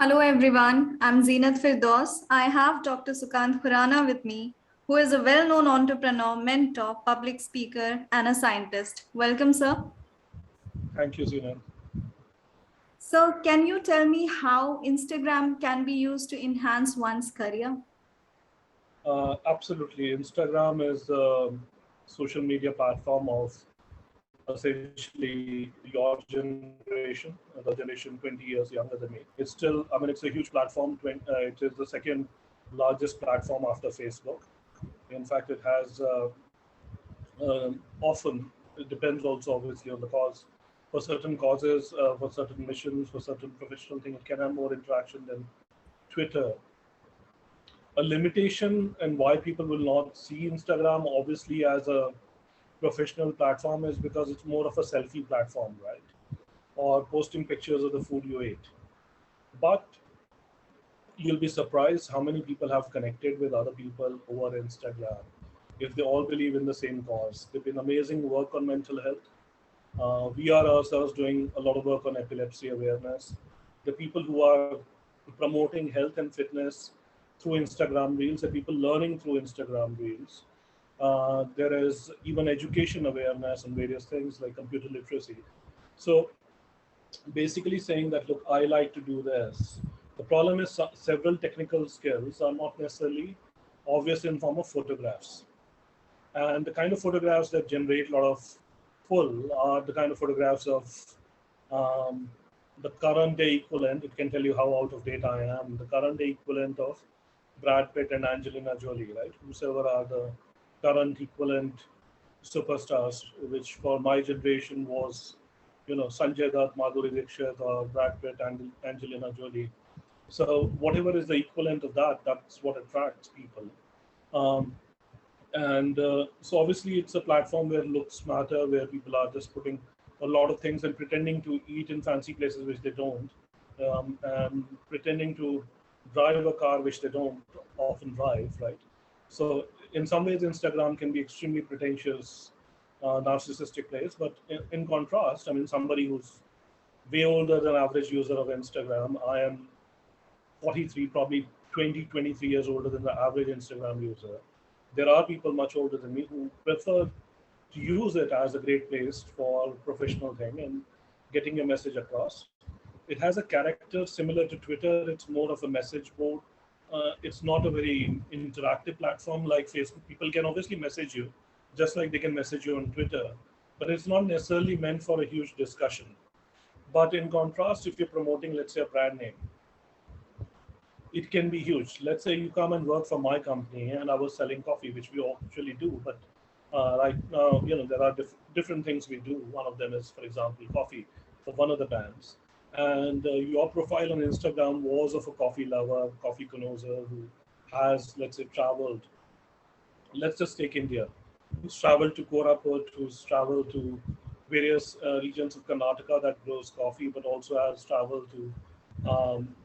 Hello everyone, I'm Zeenat Firdaus. I have Dr. Sukant Khurana with me, who is a well-known entrepreneur, mentor, public speaker, and a scientist. Welcome, sir. Thank you, Zina. So, can you tell me how Instagram can be used to enhance one's career? Absolutely. Instagram is a social media platform of essentially your generation, the generation 20 years younger than me. It's still, I mean, it's a huge platform. It is the second largest platform after Facebook. In fact, it has often, it depends also obviously on the cause. For certain causes, for certain missions, for certain professional things, it can have more interaction than Twitter. A limitation and why people will not see Instagram obviously as a professional platform is because it's more of a selfie platform, right? Or posting pictures of the food you ate. But you'll be surprised how many people have connected with other people over Instagram if they all believe in the same cause. They've been amazing work on mental health. We are ourselves doing a lot of work on epilepsy awareness. The people who are promoting health and fitness through Instagram Reels, the people learning through Instagram Reels. There is even education awareness on various things like computer literacy. So basically saying that, look, I like to do this. The problem is several technical skills are not necessarily obvious in form of photographs. And the kind of photographs that generate a lot of pull are the kind of photographs of um, the current day equivalent. It can tell you how out of date I am. The current day equivalent of Brad Pitt and Angelina Jolie, right? Whosoever are the current equivalent superstars, which for my generation was, Sanjay Dutt, Madhuri Dixit, or Brad Pitt and Angelina Jolie. So whatever is the equivalent of that, that's what attracts people. Um, and so obviously it's a platform where looks matter, where people are just putting a lot of things and pretending to eat in fancy places which they don't, and pretending to drive a car which they don't often drive, right? So in some ways Instagram can be extremely pretentious, narcissistic place, but in contrast, I mean, somebody who's way older than average user of Instagram, I am 43, probably 20, 23 years older than the average Instagram user. There are people much older than me who prefer to use it as a great place for professional thing and getting your message across. It has a character similar to Twitter. It's more of a message board. It's not a very interactive platform like Facebook. People can obviously message you just like they can message you on Twitter, but it's not necessarily meant for a huge discussion. But in contrast, if you're promoting, let's say, a brand name, it can be huge. Let's say you come and work for my company and I was selling coffee, which we actually do, but right now, there are different things we do. One of them is, for example, coffee for one of the bands. And your profile on Instagram was of a coffee lover, coffee connoisseur who has, let's say, traveled. Let's just take India, who's traveled to Koraput, who's traveled to various regions of Karnataka that grows coffee, but also has traveled to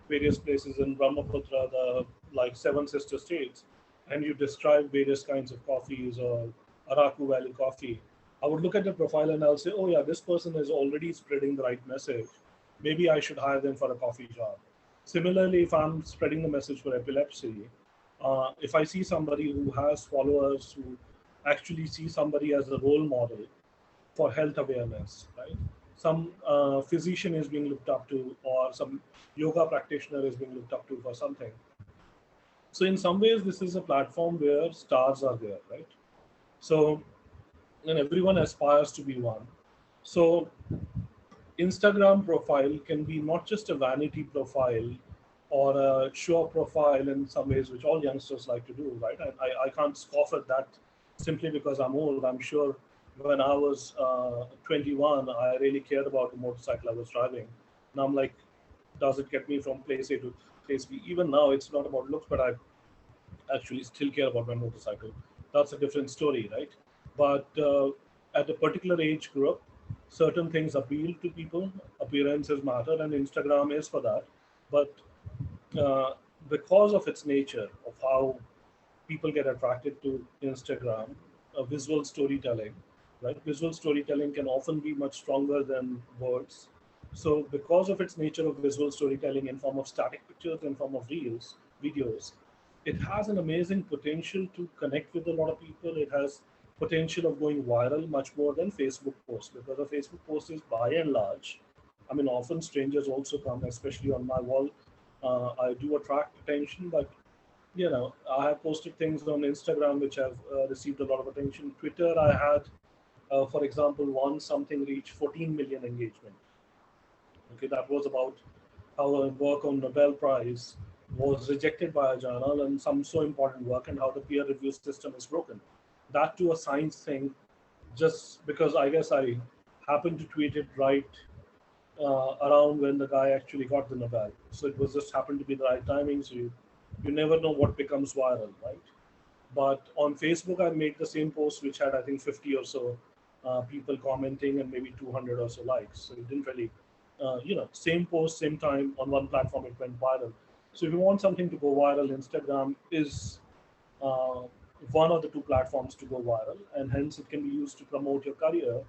various places in Brahmaputra, the like Seven Sister States, and you describe various kinds of coffees or Araku Valley coffee. I would look at the profile and I'll say, oh yeah, this person is already spreading the right message. Maybe I should hire them for a coffee job. Similarly, if I'm spreading the message for epilepsy, if I see somebody who has followers who actually see somebody as a role model for health awareness, right? Some physician is being looked up to, or some yoga practitioner is being looked up to for something. So in some ways, this is a platform where stars are there, right? So, and everyone aspires to be one. So Instagram profile can be not just a vanity profile or a show profile in some ways, which all youngsters like to do, right? I can't scoff at that simply because I'm old. I'm sure when I was 21, I really cared about the motorcycle I was driving. Now I'm like, does it get me from place A to place B? Even now, it's not about looks, but I actually still care about my motorcycle. That's a different story, right? But at a particular age group, certain things appeal to people. Appearances matter, and Instagram is for that. But uh, because of its nature, of how people get attracted to Instagram, visual storytelling, right? Visual storytelling can often be much stronger than words. So because of its nature of visual storytelling in form of static pictures, in form of reels, videos, it has an amazing potential to connect with a lot of people. It has potential of going viral much more than Facebook posts, because a Facebook post is by and large, I mean, often strangers also come, especially on my wall. I do attract attention, but I have posted things on Instagram which have received a lot of attention. Twitter, I had, for example, once something reached 14 million engagement. Okay, that was about how a work on Nobel Prize was rejected by a journal, and some so important work, and how the peer review system is broken. That to a science thing, just because I guess I happened to tweet it right around when the guy actually got the Nobel. So it was just happened to be the right timing. So you never know what becomes viral, right? But on Facebook, I made the same post, which had I think 50 or so people commenting and maybe 200 or so likes. So it didn't really, same post, same time on one platform, it went viral. So if you want something to go viral, Instagram is uh, one of the two platforms to go viral, and hence it can be used to promote your career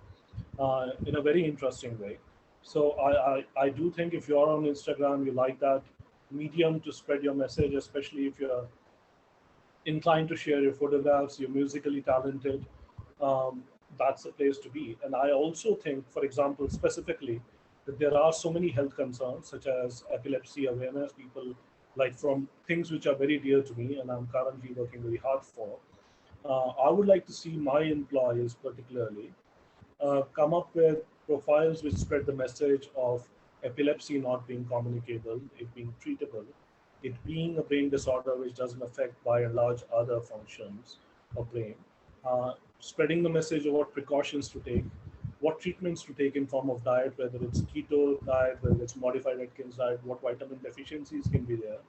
in a very interesting way. So I do think if you're on Instagram, you like that medium to spread your message, especially if you're inclined to share your photographs, you're musically talented, that's the place to be. And I also think, for example, specifically, that there are so many health concerns such as epilepsy awareness, people like from things which are very dear to me and I'm currently working very hard for. I would like to see my employees particularly come up with profiles which spread the message of epilepsy not being communicable, it being treatable, it being a brain disorder which doesn't affect by and large other functions of brain, spreading the message of what precautions to take, what treatments to take in form of diet, whether it's keto diet, whether it's modified Atkins diet, what vitamin deficiencies can be there,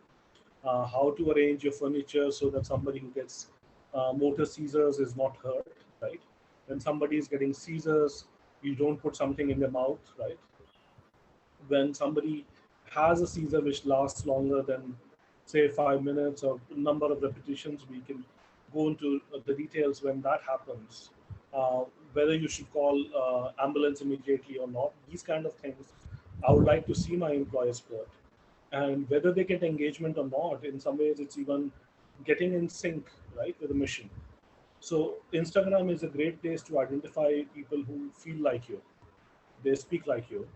how to arrange your furniture so that somebody who gets motor seizures is not hurt, right? When somebody is getting seizures, you don't put something in their mouth, right? When somebody has a seizure which lasts longer than, say, 5 minutes or number of repetitions, we can go into the details when that happens. Uh, Whether you should call ambulance immediately or not, these kind of things, I would like to see my employees put. And whether they get engagement or not, in some ways, it's even getting in sync, right, with the mission. So Instagram is a great place to identify people who feel like you, they speak like you,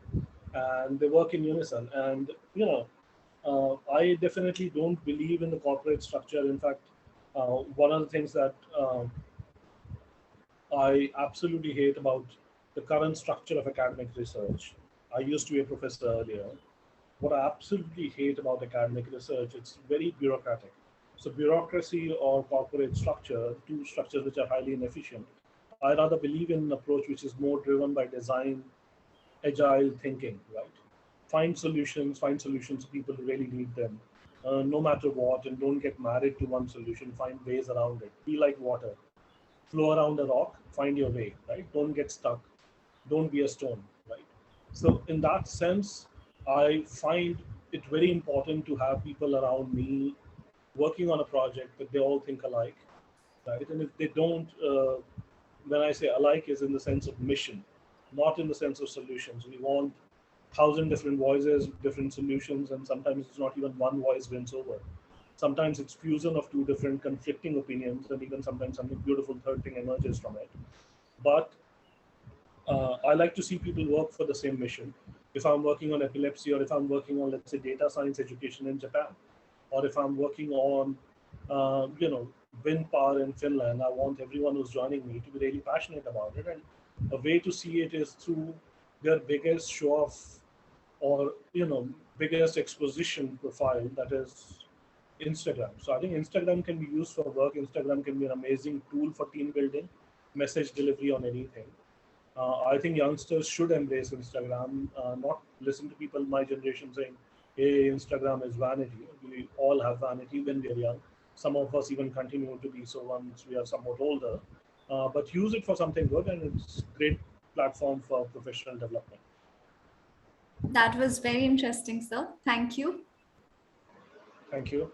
and they work in unison. And I definitely don't believe in the corporate structure. In fact, one of the things that I absolutely hate about the current structure of academic research. I used to be a professor earlier. What I absolutely hate about academic research, it's very bureaucratic. So bureaucracy or corporate structure, two structures which are highly inefficient. I rather believe in an approach which is more driven by design, agile thinking, right? Find solutions to people who really need them, no matter what, and don't get married to one solution. Find ways around it. Be like water, flow around a rock, find your way, right? Don't get stuck. Don't be a stone, right? So in that sense, I find it very important to have people around me working on a project that they all think alike, right? And if they don't, when I say alike, is in the sense of mission, not in the sense of solutions. We want thousand different voices, different solutions, and sometimes it's not even one voice wins over. Sometimes it's fusion of two different conflicting opinions, and even sometimes something beautiful third thing emerges from it. But I like to see people work for the same mission. If I'm working on epilepsy, or if I'm working on, let's say, data science education in Japan, or if I'm working on, wind power in Finland, I want everyone who's joining me to be really passionate about it. And a way to see it is through their biggest show off, or biggest exposition profile, that is Instagram. So I think Instagram can be used for work. Instagram can be an amazing tool for team building, message delivery on anything. I think youngsters should embrace Instagram, not listen to people my generation saying, "Hey, Instagram is vanity." We all have vanity when we are young. Some of us even continue to be so once we are somewhat older. But use it for something good, and it's a great platform for professional development. That was very interesting, sir. Thank you. Thank you.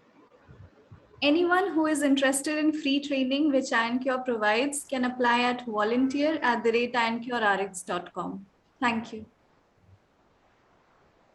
Anyone who is interested in free training which Ioncure provides can apply at volunteer@ioncurerx.com. Thank you.